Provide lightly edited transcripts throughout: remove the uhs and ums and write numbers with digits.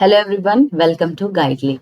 Hello everyone, welcome to Guidely.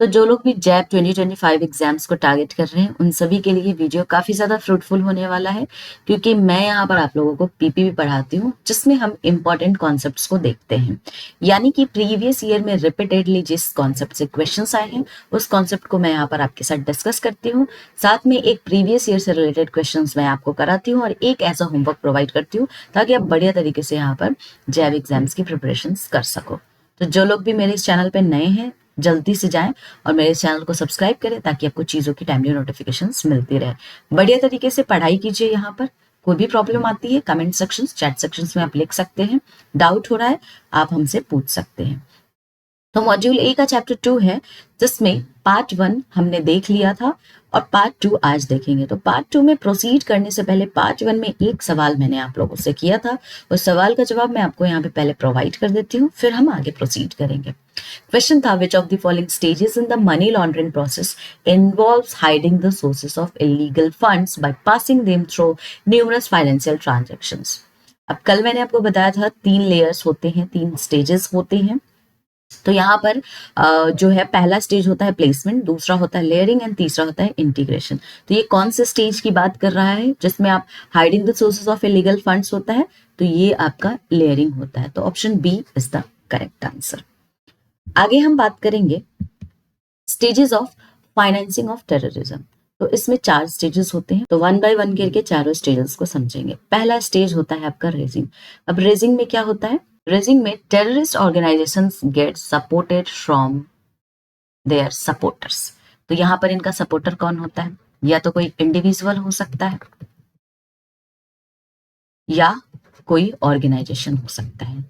तो जो लोग भी जैब 2025 एग्जाम्स को टारगेट कर रहे हैं उन सभी के लिए वीडियो काफ़ी ज़्यादा फ्रूटफुल होने वाला है, क्योंकि मैं यहाँ पर आप लोगों को पीपीपी पढ़ाती हूँ जिसमें हम इंपॉर्टेंट कॉन्सेप्ट्स को देखते हैं। यानी कि प्रीवियस ईयर में रिपीटेडली जिस कॉन्सेप्ट से क्वेश्चंस आए हैं उस कॉन्सेप्ट को मैं यहाँ पर आपके साथ डिस्कस करती हूँ। साथ में एक प्रीवियस ईयर से रिलेटेड क्वेश्चन मैं आपको कराती हूँ और एक ऐसा होमवर्क प्रोवाइड करती हूँ ताकि आप बढ़िया तरीके से यहाँ पर जैब एग्जाम्स की प्रिपरेशन कर सको। तो जो लोग भी मेरे इस चैनल पे नए हैं जल्दी से जाएं और मेरे चैनल को सब्सक्राइब करें ताकि आपको चीज़ों की टाइमली नोटिफिकेशंस मिलती रहे। बढ़िया तरीके से पढ़ाई कीजिए। यहाँ पर कोई भी प्रॉब्लम आती है कमेंट सेक्शंस चैट सेक्शंस में आप लिख सकते हैं। डाउट हो रहा है आप हमसे पूछ सकते हैं। तो मॉड्यूल ए का चैप्टर 2 है जिसमें पार्ट 1 हमने देख लिया था और पार्ट 2 आज देखेंगे। तो पार्ट 2 में प्रोसीड करने से पहले पार्ट 1 में एक सवाल मैंने आप लोगों से किया था, उस सवाल का जवाब मैं आपको यहाँ पे पहले प्रोवाइड कर देती हूँ, फिर हम आगे प्रोसीड करेंगे। क्वेश्चन था, which of the following stages in the money laundering process involves hiding the sources of illegal funds by passing them through numerous financial transactions. अब कल मैंने आपको बताया था 3 लेयर्स होते हैं, 3 स्टेजेस होते हैं। तो यहाँ पर जो है पहला स्टेज होता है प्लेसमेंट, दूसरा होता है लेयरिंग एंड तीसरा होता है इंटीग्रेशन। तो ये कौन से स्टेज की बात कर रहा है जिसमें आप hiding the sources of illegal funds होता है? तो ये आपका लेयरिंग होता है। तो option B is the correct answer. आगे हम बात करेंगे stages of financing of terrorism. तो इसमें 4 स्टेजेस होते हैं, तो वन बाय वन करके चारों स्टेजेस को समझेंगे। पहला स्टेज होता है आपका रेजिंग। अब रेजिंग में क्या होता है? रेजिंग में terrorist organisations get supported from their supporters. तो यहां पर इनका सपोर्टर कौन होता है? या तो कोई इंडिविजुअल हो सकता है या कोई ऑर्गेनाइजेशन हो सकता है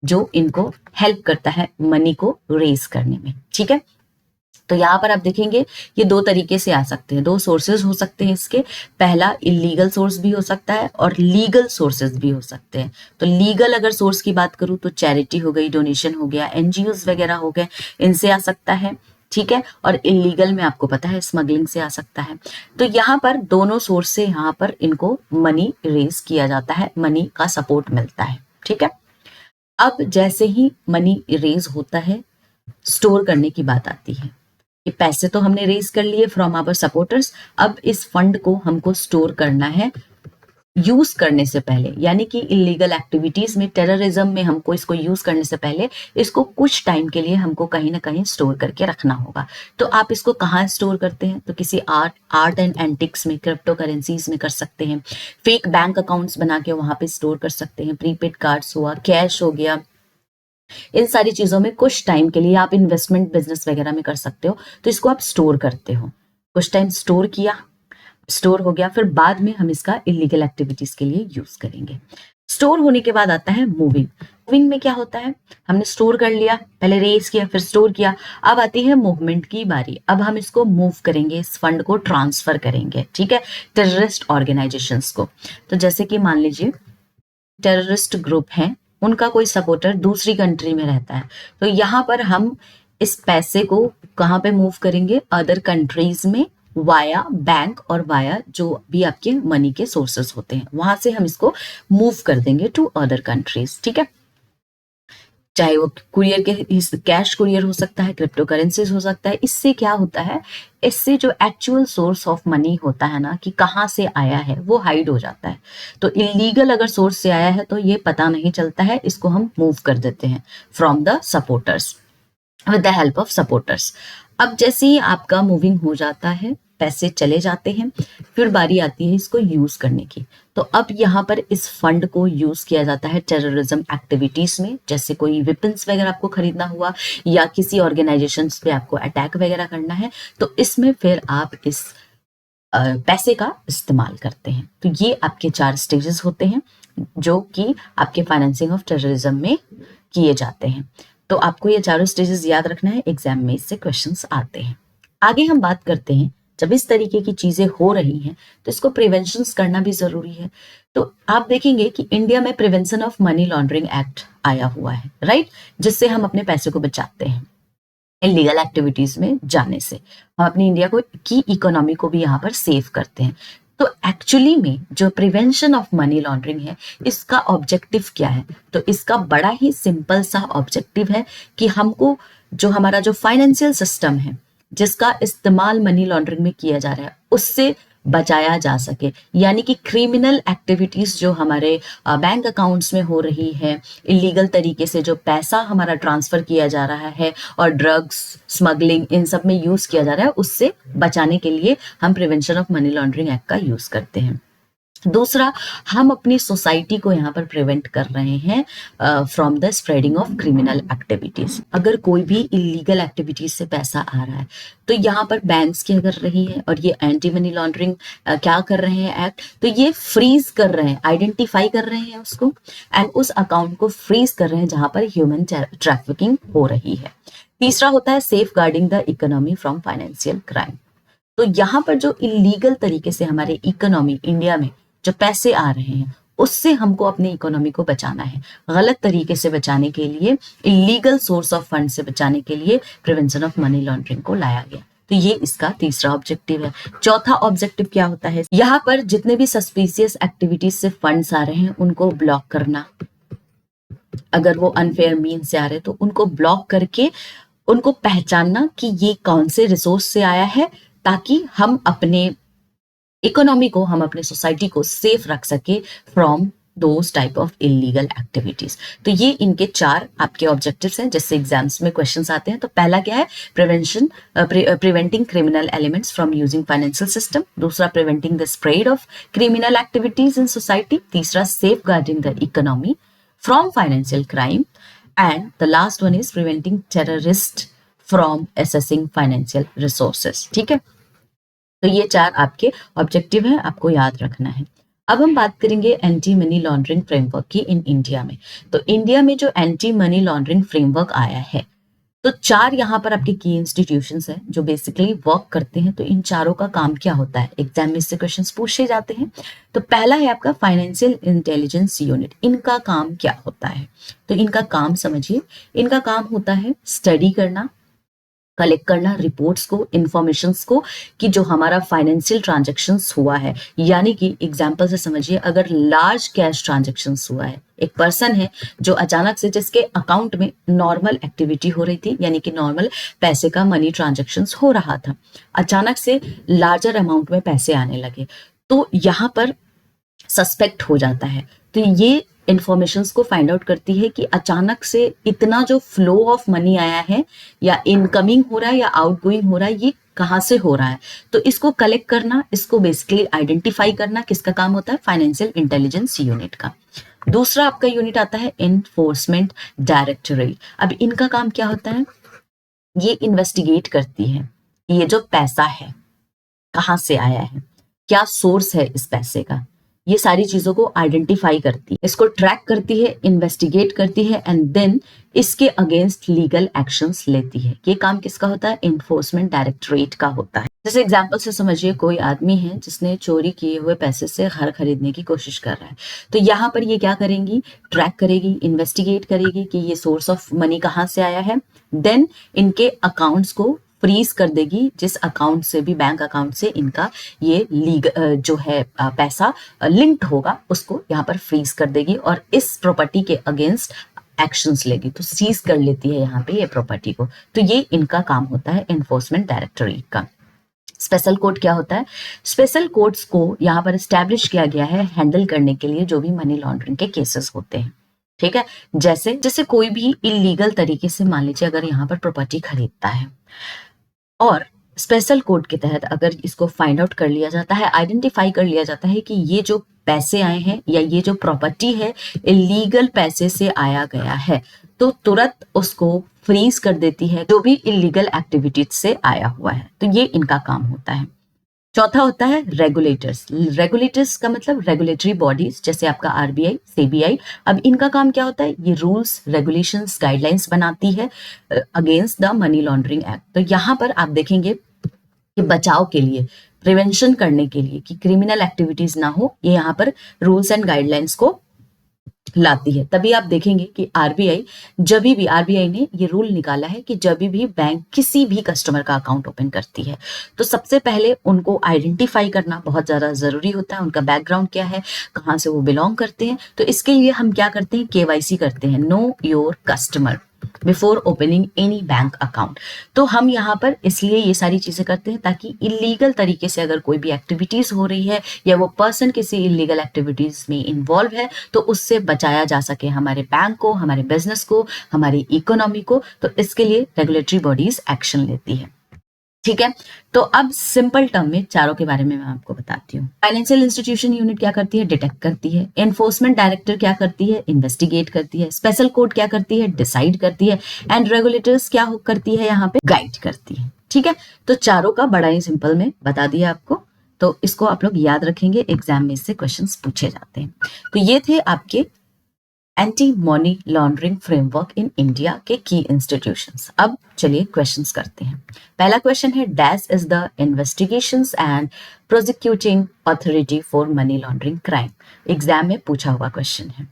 जो इनको हेल्प करता है मनी को रेज करने में। ठीक है, तो यहां पर आप देखेंगे ये 2 तरीके से आ सकते हैं, 2 सोर्सेज हो सकते हैं इसके। पहला इलीगल सोर्स भी हो सकता है और लीगल सोर्सेज भी हो सकते हैं। तो लीगल अगर सोर्स की बात करूं तो चैरिटी हो गई, डोनेशन हो गया, एनजीओज वगैरह हो गए, इनसे आ सकता है। ठीक है, और इलीगल में आपको पता है स्मगलिंग से आ सकता है। तो यहाँ पर दोनों सोर्स से यहाँ पर इनको मनी रेज किया जाता है, मनी का सपोर्ट मिलता है। ठीक है, अब जैसे ही मनी रेज होता है स्टोर करने की बात आती है कि पैसे तो हमने रेज कर लिए फ्रॉम आवर सपोर्टर्स, अब इस फंड को हमको स्टोर करना है यूज करने से पहले। यानी कि इलीगल एक्टिविटीज में, टेररिज्म में हमको इसको यूज करने से पहले इसको कुछ टाइम के लिए हमको कहीं ना कहीं स्टोर करके रखना होगा। तो आप इसको कहाँ स्टोर करते हैं? तो किसी आर्ट एंड एंटिक्स में, क्रिप्टो करेंसीज में कर सकते हैं, फेक बैंक अकाउंट्स बना के वहां पे स्टोर कर सकते हैं, प्रीपेड कार्ड्स हुआ, कैश हो गया, इन सारी चीजों में कुछ टाइम के लिए आप इन्वेस्टमेंट बिजनेस वगैरह में कर सकते हो। तो इसको आप स्टोर करते हो, कुछ टाइम स्टोर किया, स्टोर हो गया, फिर बाद में हम इसका इलीगल एक्टिविटीज के लिए यूज करेंगे। स्टोर होने के बाद आता है मूविंग। मूविंग में क्या होता है? हमने स्टोर कर लिया, पहले रेज किया फिर स्टोर किया, अब आती है मूवमेंट की बारी। अब हम इसको मूव करेंगे, इस फंड को ट्रांसफर करेंगे। ठीक है, टेररिस्ट ऑर्गेनाइजेशंस को। तो जैसे कि मान लीजिए टेररिस्ट ग्रुप है, उनका कोई सपोर्टर दूसरी कंट्री में रहता है, तो यहाँ पर हम इस पैसे को कहाँ पे मूव करेंगे? अदर कंट्रीज में, वाया बैंक और वाया जो भी आपके मनी के सोर्सेस होते हैं वहां से हम इसको मूव कर देंगे टू अदर कंट्रीज। ठीक है, चाहे वो कुरियर के कैश कुरियर हो सकता है, क्रिप्टो करेंसीज हो सकता है। इससे क्या होता है? इससे जो एक्चुअल सोर्स ऑफ मनी होता है ना कि कहाँ से आया है वो हाइड हो जाता है। तो इलीगल अगर सोर्स से आया है तो ये पता नहीं चलता है, इसको हम मूव कर देते हैं from the supporters, with the help of supporters. अब जैसे ही आपका मूविंग हो जाता है, पैसे चले जाते हैं, फिर बारी आती है इसको यूज करने की। तो अब यहाँ पर इस फंड को यूज किया जाता है टेररिज्म एक्टिविटीज में, जैसे कोई वेपन्स वगैरह आपको खरीदना हुआ या किसी ऑर्गेनाइजेशंस पे आपको अटैक वगैरह करना है, तो इसमें फिर आप इस पैसे का इस्तेमाल करते हैं। तो ये आपके 4 स्टेजेस होते हैं जो कि आपके फाइनेंसिंग ऑफ टेररिज्म में किए जाते हैं। तो आपको ये चारों स्टेजेस याद रखना है, एग्जाम में इससे क्वेश्चंस आते हैं। आगे हम बात करते हैं, जब इस तरीके की चीजें हो रही हैं तो इसको प्रिवेंशन करना भी जरूरी है। तो आप देखेंगे कि इंडिया में prevention of money laundering act आया हुआ है, राइट, जिससे हम अपने पैसे को बचाते हैं इलीगल एक्टिविटीज में जाने से। हम अपनी इंडिया को की इकोनॉमी को भी यहाँ पर सेव करते हैं। तो एक्चुअली में जो प्रिवेंशन ऑफ मनी लॉन्ड्रिंग है, इसका ऑब्जेक्टिव क्या है? तो इसका बड़ा ही सिंपल सा ऑब्जेक्टिव है कि हमको जो हमारा जो फाइनेंशियल सिस्टम है जिसका इस्तेमाल मनी लॉन्ड्रिंग में किया जा रहा है उससे बचाया जा सके। यानी कि क्रिमिनल एक्टिविटीज जो हमारे बैंक अकाउंट्स में हो रही है, इलीगल तरीके से जो पैसा हमारा ट्रांसफर किया जा रहा है और ड्रग्स स्मगलिंग इन सब में यूज किया जा रहा है, उससे बचाने के लिए हम prevention of money laundering act का यूज करते हैं। दूसरा, हम अपनी सोसाइटी को यहाँ पर प्रिवेंट कर रहे हैं from the spreading of criminal activities. अगर कोई भी इलीगल एक्टिविटीज से पैसा आ रहा है तो यहाँ पर बैंक्स क्या कर रही है, और ये एंटी मनी लॉन्ड्रिंग क्या कर रहे हैं एक्ट, तो ये फ्रीज कर रहे हैं, आइडेंटिफाई कर रहे हैं उसको एंड उस अकाउंट को फ्रीज कर रहे हैं जहां पर ह्यूमन ट्रैफिकिंग हो रही है। तीसरा होता है safeguarding the economy from financial crime. तो यहाँ पर जो इलीगल तरीके से हमारे इकोनॉमी इंडिया में जो पैसे आ रहे हैं उससे हमको अपनी इकोनॉमी को बचाना है। गलत तरीके से बचाने के लिए, इलीगल सोर्स ऑफ फंड से बचाने के लिए प्रिवेंशन ऑफ मनी लॉन्ड्रिंग को लाया गया। तो ये इसका तीसरा ऑब्जेक्टिव है। चौथा ऑब्जेक्टिव क्या होता है, यहाँ पर जितने भी सस्पिशियस एक्टिविटीज से फंड्स आ रहे हैं उनको ब्लॉक करना। अगर वो अनफेयर मीन से आ रहे हैं तो उनको ब्लॉक करके उनको पहचानना कि ये कौन से रिसोर्स से आया है, ताकि हम अपने इकोनॉमी को, हम अपने सोसाइटी को सेफ रख सके from those type of illegal activities. तो ये इनके 4 आपके ऑब्जेक्टिव्स हैं जिससे एग्जाम्स में क्वेश्चंस आते हैं। तो पहला क्या है, preventing criminal elements from using financial system. दूसरा, preventing the spread of criminal activities in society. तीसरा, safeguarding the economy from financial crime. And the last one is preventing terrorist from accessing financial resources. ठीक है, तो ये 4 आपके objective है, आपको याद रखना है। अब हम बात करेंगे एंटी मनी लॉन्ड्रिंग फ्रेमवर्क की इन इंडिया में। तो इंडिया में जो एंटी मनी लॉन्ड्रिंग फ्रेमवर्क आया है, तो 4 यहाँ पर आपके की इंस्टीट्यूशंस हैं जो बेसिकली वर्क करते हैं। तो इन चारों का काम क्या होता है, एग्जाम में इससे क्वेश्चंस पूछे जाते हैं। तो पहला है आपका फाइनेंशियल इंटेलिजेंस यूनिट। इनका काम क्या होता है, तो इनका काम समझिए, इनका काम होता है स्टडी करना, कलेक्ट करना रिपोर्ट्स को, इंफॉर्मेशंस को, कि जो हमारा फाइनेंशियल ट्रांजैक्शंस हुआ है। यानी कि एग्जांपल से समझिए, अगर लार्ज कैश ट्रांजैक्शंस हुआ है, एक पर्सन है जो अचानक से, जिसके अकाउंट में नॉर्मल एक्टिविटी हो रही थी, यानी कि नॉर्मल पैसे का मनी ट्रांजैक्शंस हो रहा था, अचानक से लार्जर अमाउंट में पैसे आने लगे, तो यहाँ पर सस्पेक्ट हो जाता है। तो ये इंफॉर्मेशंस को फाइंड आउट करती है कि अचानक से इतना जो फ्लो ऑफ मनी आया है, या इनकमिंग हो रहा है या आउटगोइंग हो रहा है, ये कहाँ से हो रहा है। तो इसको कलेक्ट करना, इसको बेसिकली आइडेंटिफाई करना किसका काम होता है, फाइनेंशियल इंटेलिजेंस यूनिट का। दूसरा आपका यूनिट आता है इन्फोर्समेंट डायरेक्टरेट। अब इनका काम क्या होता है, ये इन्वेस्टिगेट करती है कि ये जो पैसा है कहाँ से आया है, क्या सोर्स है इस पैसे का, ये सारी चीजों को आइडेंटिफाई करती है, इसको ट्रैक करती है, इन्वेस्टिगेट करती है एंड देन इसके अगेंस्ट लीगल एक्शंस लेती है। ये काम किसका होता है, इन्फोर्समेंट डायरेक्टरेट का होता है। जैसे एग्जांपल से समझिए, कोई आदमी है जिसने चोरी किए हुए पैसे से घर खरीदने की कोशिश कर रहा है, तो यहाँ पर ये क्या करेंगी, ट्रैक करेगी, इन्वेस्टिगेट करेगी कि ये सोर्स ऑफ मनी कहाँ से आया है, देन इनके अकाउंट्स को फ्रीज कर देगी, जिस अकाउंट से भी, बैंक अकाउंट से इनका ये जो है पैसा लिंक्ड होगा, उसको यहाँ पर फ्रीज कर देगी और इस प्रॉपर्टी के अगेंस्ट एक्शंस लेगी। तो सीज कर लेती है यहाँ पे ये प्रॉपर्टी को। तो ये इनका काम होता है इन्फोर्समेंट डायरेक्टरेट का। स्पेशल कोर्ट क्या होता है, स्पेशल कोर्ट्स को यहाँ पर एस्टैब्लिश किया गया है हैंडल करने के लिए जो भी मनी लॉन्ड्रिंग के केसेस होते हैं। ठीक है, जैसे कोई भी इलीगल तरीके से, मान लीजिए अगर यहाँ पर प्रॉपर्टी खरीदता है और स्पेशल कोड के तहत अगर इसको फाइंड आउट कर लिया जाता है, आइडेंटिफाई कर लिया जाता है कि ये जो पैसे आए हैं या ये जो प्रॉपर्टी है इलीगल पैसे से आया गया है, तो तुरंत उसको फ्रीज कर देती है जो भी इलीगल एक्टिविटीज से आया हुआ है। तो ये इनका काम होता है। चौथा होता है रेगुलेटर्स। रेगुलेटर्स का मतलब रेगुलेटरी बॉडीज, जैसे आपका आरबीआई, सीबीआई। अब इनका काम क्या होता है, ये रूल्स, रेगुलेशंस, गाइडलाइंस बनाती है against the money laundering act. तो यहाँ पर आप देखेंगे कि बचाव के लिए, प्रिवेंशन करने के लिए कि क्रिमिनल एक्टिविटीज ना हो, ये यहाँ पर रूल्स एंड गाइडलाइंस को लाती है। तभी आप देखेंगे कि आरबीआई ने ये रूल निकाला है कि जब भी बैंक किसी भी कस्टमर का अकाउंट ओपन करती है तो सबसे पहले उनको आइडेंटिफाई करना बहुत ज़्यादा ज़रूरी होता है, उनका बैकग्राउंड क्या है, कहाँ से वो बिलोंग करते हैं। तो इसके लिए हम क्या करते हैं, केवाईसी करते हैं, know your customer before opening any bank account. तो हम यहाँ पर इसलिए ये सारी चीजें करते हैं ताकि इलीगल तरीके से अगर कोई भी एक्टिविटीज हो रही है या वो पर्सन किसी इलीगल एक्टिविटीज में इन्वॉल्व है तो उससे बचाया जा सके हमारे बैंक को, हमारे बिजनेस को, हमारी इकोनॉमी को। तो इसके लिए रेगुलेटरी बॉडीज एक्शन लेती है। ठीक है, तो अब सिंपल टर्म में चारों के बारे में मैं आपको बताती हूँ। फाइनेंशियल इंस्टीट्यूशन यूनिट क्या करती है, डिटेक्ट करती है। एनफोर्समेंट डायरेक्टर क्या करती है, इन्वेस्टिगेट करती है। स्पेशल कोर्ट क्या करती है, डिसाइड करती है। एंड रेगुलेटर्स क्या करती है, यहाँ पे गाइड करती है। ठीक है, तो चारों का बड़ा ही सिंपल में बता दिया आपको, तो इसको आप लोग याद रखेंगे, एग्जाम में इससे क्वेश्चन पूछे जाते हैं। तो ये थे आपके anti money laundering framework in India के की इंस्टीट्यूशंस। अब चलिए क्वेश्चंस करते हैं। पहला क्वेश्चन है, dash is the investigations and prosecuting authority for money laundering crime. Exam में पूछा हुआ क्वेश्चन है।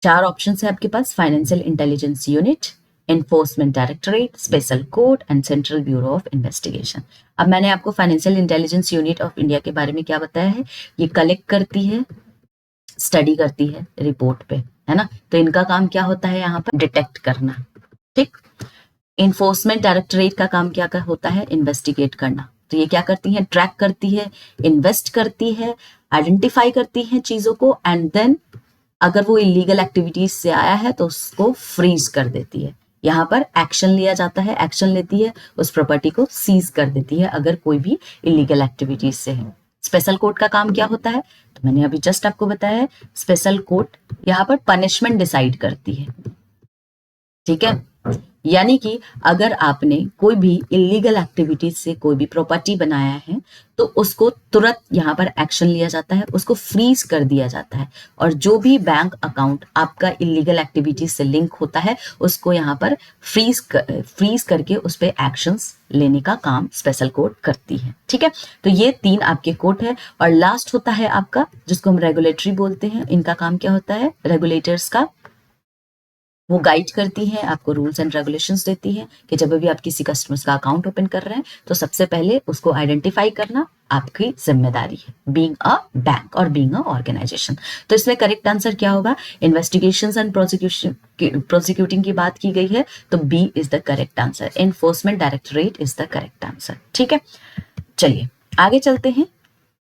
4 ऑप्शन है आपके पास, financial intelligence unit, enforcement directorate, special court and central bureau of investigation. अब मैंने आपको financial intelligence unit of India के बारे में क्या बताया है, ये कलेक्ट करती है, स्टडी करती है रिपोर्ट पे, है ना। तो इनका काम क्या होता है, यहाँ पर डिटेक्ट करना। ठीक, इन्फोर्समेंट डायरेक्टरेट का काम क्या होता है, इन्वेस्टिगेट करना। तो ये क्या करती है, ट्रैक करती है, इन्वेस्ट करती है, आइडेंटिफाई करती है चीजों को, एंड देन अगर वो इलीगल एक्टिविटीज से आया है तो उसको फ्रीज कर देती है। यहाँ पर एक्शन लिया जाता है, एक्शन लेती है, उस प्रॉपर्टी को सीज कर देती है अगर कोई भी इलीगल एक्टिविटीज से है। स्पेशल कोर्ट का काम क्या होता है, तो मैंने अभी जस्ट आपको बताया है, स्पेशल कोर्ट यहाँ पर पनिशमेंट डिसाइड करती है। ठीक है, यानी कि अगर आपने कोई भी इलीगल एक्टिविटीज से कोई भी प्रॉपर्टी बनाया है तो उसको तुरंत यहाँ पर एक्शन लिया जाता है, उसको फ्रीज कर दिया जाता है, और जो भी बैंक अकाउंट आपका इलीगल एक्टिविटीज से लिंक होता है उसको यहाँ पर फ्रीज करके उस पर एक्शंस लेने का काम स्पेशल कोर्ट करती है। ठीक है, तो ये 3 आपके कोर्ट है। और लास्ट होता है आपका, जिसको हम रेगुलेटरी बोलते हैं, इनका काम क्या होता है, रेगुलेटर्स का, वो गाइड करती है, आपको रूल्स एंड रेगुलेशंस देती है कि जब भी आप किसी कस्टमर्स का अकाउंट ओपन कर रहे हैं तो सबसे पहले उसको आइडेंटिफाई करना आपकी जिम्मेदारी है, बीइंग अ बैंक और बीइंग अ ऑर्गेनाइजेशन। तो इसमें करेक्ट आंसर क्या होगा, इन्वेस्टिगेशंस एंड प्रोसिक्यूटिंग की बात की गई है तो B is the correct answer, enforcement directorate is the correct answer. ठीक है, चलिए आगे चलते हैं।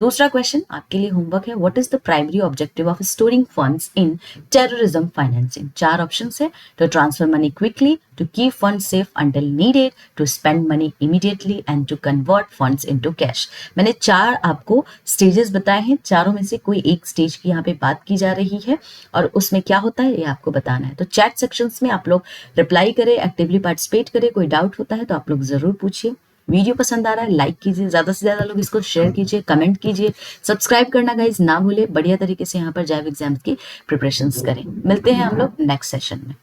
दूसरा क्वेश्चन आपके लिए होमवर्क है, what is the primary objective of storing funds in terrorism financing. 4 options है, to transfer money quickly, to keep funds safe until needed, to spend money immediately and to convert funds into cash. मैंने 4 आपको stages बताए हैं, चारों में से कोई एक स्टेज की यहाँ पे बात की जा रही है और उसमें क्या होता है ये आपको बताना है। तो चैट सेक्शंस में आप लोग रिप्लाई करें, एक्टिवली पार्टिसिपेट करें, कोई डाउट होता है तो आप लोग जरूर पूछिए। वीडियो पसंद आ रहा है लाइक कीजिए, ज्यादा से ज्यादा लोग इसको शेयर कीजिए, कमेंट कीजिए, सब्सक्राइब करना गाइस ना भूले। बढ़िया तरीके से यहाँ पर जैव एग्जाम्स की प्रिपरेशंस करें। मिलते हैं हम लोग नेक्स्ट सेशन में।